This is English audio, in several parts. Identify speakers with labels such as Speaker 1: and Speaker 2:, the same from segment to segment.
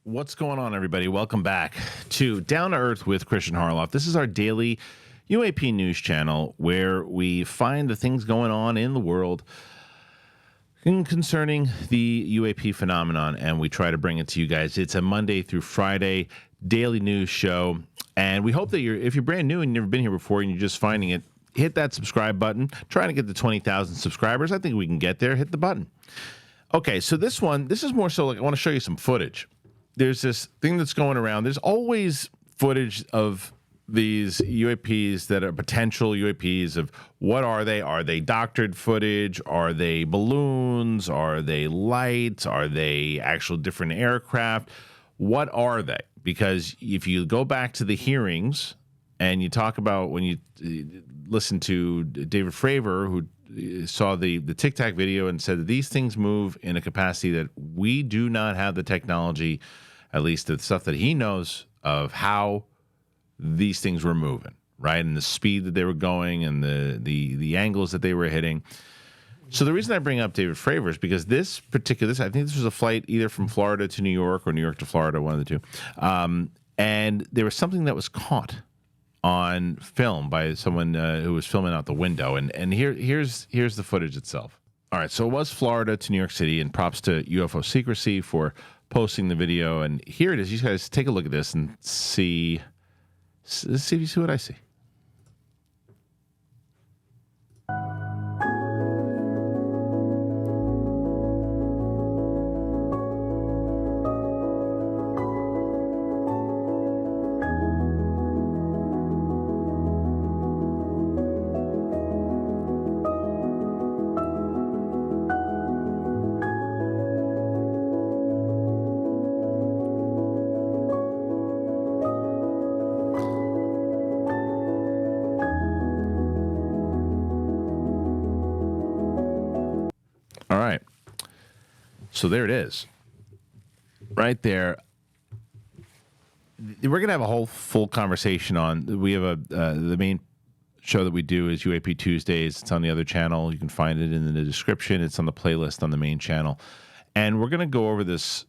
Speaker 1: What's going on, everybody? Welcome back to Down to Earth with Christian Harloff. This is our daily UAP news channel where we find the things going on in the world concerning the UAP phenomenon, and we try to bring it to you guys. It's a Monday through Friday daily news show, and we hope that if you're brand new and you've never been here before and you're just finding it, hit that subscribe button. Trying to get to 20,000 subscribers. I think we can get there. Hit the button. Okay, so this is more so like I want to show you some footage. There's this thing that's going around. There's always footage of these UAPs that are potential UAPs of what are they? Are they doctored footage? Are they balloons? Are they lights? Are they actual different aircraft? What are they? Because if you go back to the hearings and you talk about when you listen to David Fravor, who saw the Tic Tac video and said that these things move in a capacity that we do not have the technology, at least the stuff that he knows of how these things were moving, right? And the speed that they were going and the angles that they were hitting. So the reason I bring up David Fravor is because I think this was a flight either from Florida to New York or New York to Florida, one of the two. And there was something that was caught on film by someone who was filming out the window. And here's the footage itself. All right, so it was Florida to New York City, and props to UFO Secrecy for posting the video. And here it is. You guys take a look at this and see if you see what I see. All right. So there it is. Right there. We're going to have a whole full conversation on, we have the main show that we do is UAP Tuesdays. It's on the other channel. You can find it in the description. It's on the playlist on the main channel. And we're going to go over this,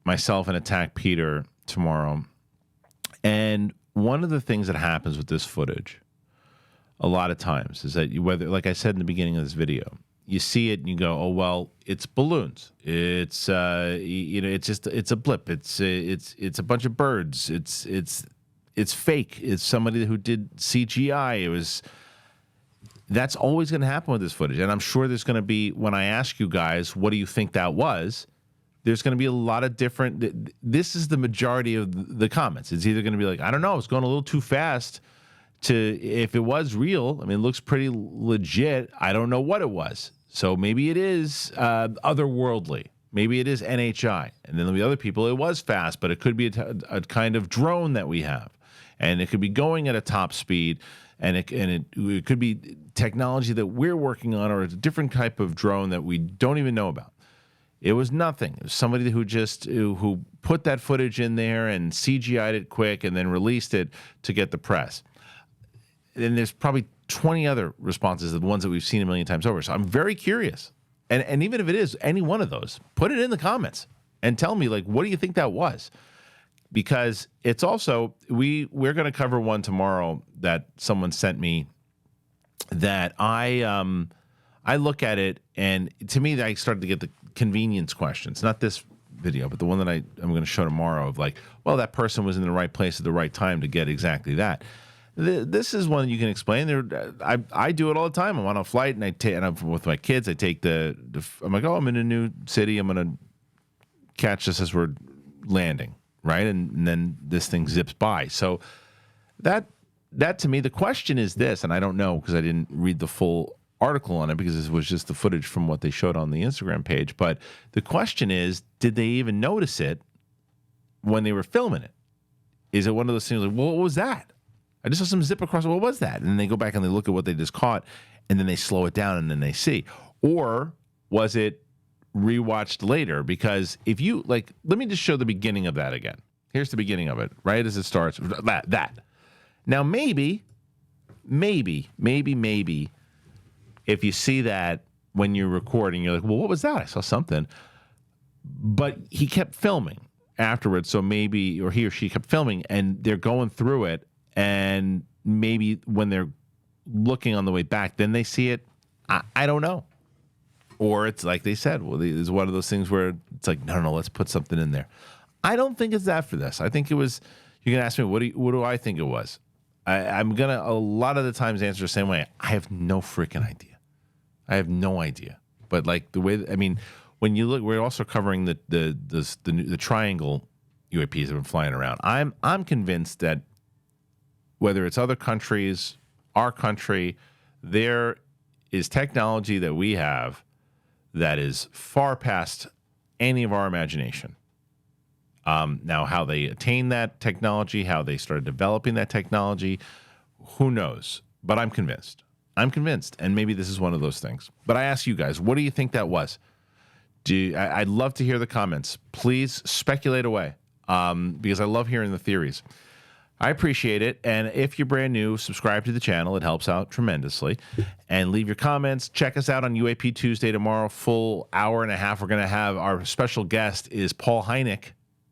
Speaker 1: myself and Attack Peter, tomorrow. And one of the things that happens with this footage a lot of times is that whether, like I said in the beginning of this video, you see it and you go, oh, well, it's balloons. It's it's a blip. It's a bunch of birds. It's fake. It's somebody who did CGI. That's always going to happen with this footage. And I'm sure there's going to be, when I ask you guys, what do you think that was? There's going to be a lot of different, this is the majority of the comments. It's either going to be like, I don't know, it's going a little too fast. If it was real, I mean, it looks pretty legit. I don't know what it was. So maybe it is otherworldly. Maybe it is NHI. And then there'll be other people, it was fast, but it could be a kind of drone that we have. And it could be going at a top speed. And it could be technology that we're working on, or it's a different type of drone that we don't even know about. It was nothing. It was somebody who put that footage in there and CGI'd it quick and then released it to get the press. And there's probably 20 other responses, the ones that we've seen a million times over. So I'm very curious. And even if it is any one of those, put it in the comments and tell me, like, what do you think that was? Because it's also, we're going to cover one tomorrow that someone sent me that I look at it, and to me, I started to get the convenience questions. Not this video, but the one that I'm going to show tomorrow of like, well, that person was in the right place at the right time to get exactly that. This is one you can explain. I do it all the time. I'm on a flight and I'm with my kids. I take I'm like, oh, I'm in a new city. I'm going to catch this as we're landing, right? And then this thing zips by. So that to me, the question is this, and I don't know because I didn't read the full article on it because it was just the footage from what they showed on the Instagram page. But the question is, did they even notice it when they were filming it? Is it one of those things like, well, what was that? I just saw some zip across. What was that? And then they go back and they look at what they just caught, and then they slow it down, and then they see. Or was it rewatched later? Because if you, like, let me just show the beginning of that again. Here's the beginning of it, right as it starts. That. Now, maybe, if you see that when you're recording, you're like, well, what was that? I saw something. But he kept filming. afterwards. So maybe, or he or she kept filming, and they're going through it, and maybe when they're looking on the way back, then they see it. I don't know. Or it's like they said, well, it's one of those things where it's like, no, let's put something in there. I don't think it's that for this. I think it was. You can ask me, what do I think it was? I'm gonna a lot of the times answer the same way. I have no freaking idea. I have no idea. But like the way, I mean, when you look, we're also covering the triangle UAPs that have been flying around. I'm convinced that whether it's other countries, our country, there is technology that we have that is far past any of our imagination. Now, how they attain that technology, how they started developing that technology, who knows? But I'm convinced. And maybe this is one of those things. But I ask you guys, what do you think that was? I'd love to hear the comments. Please speculate away, because I love hearing the theories. I appreciate it. And if you're brand new, subscribe to the channel. It helps out tremendously. And leave your comments. Check us out on UAP Tuesday tomorrow, full hour and a half. We're going to have our special guest is Paul Hynek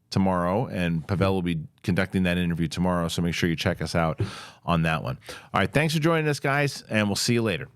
Speaker 1: tomorrow, and Pavel will be conducting that interview tomorrow. So make sure you check us out on that one. All right. Thanks for joining us, guys, and we'll see you later.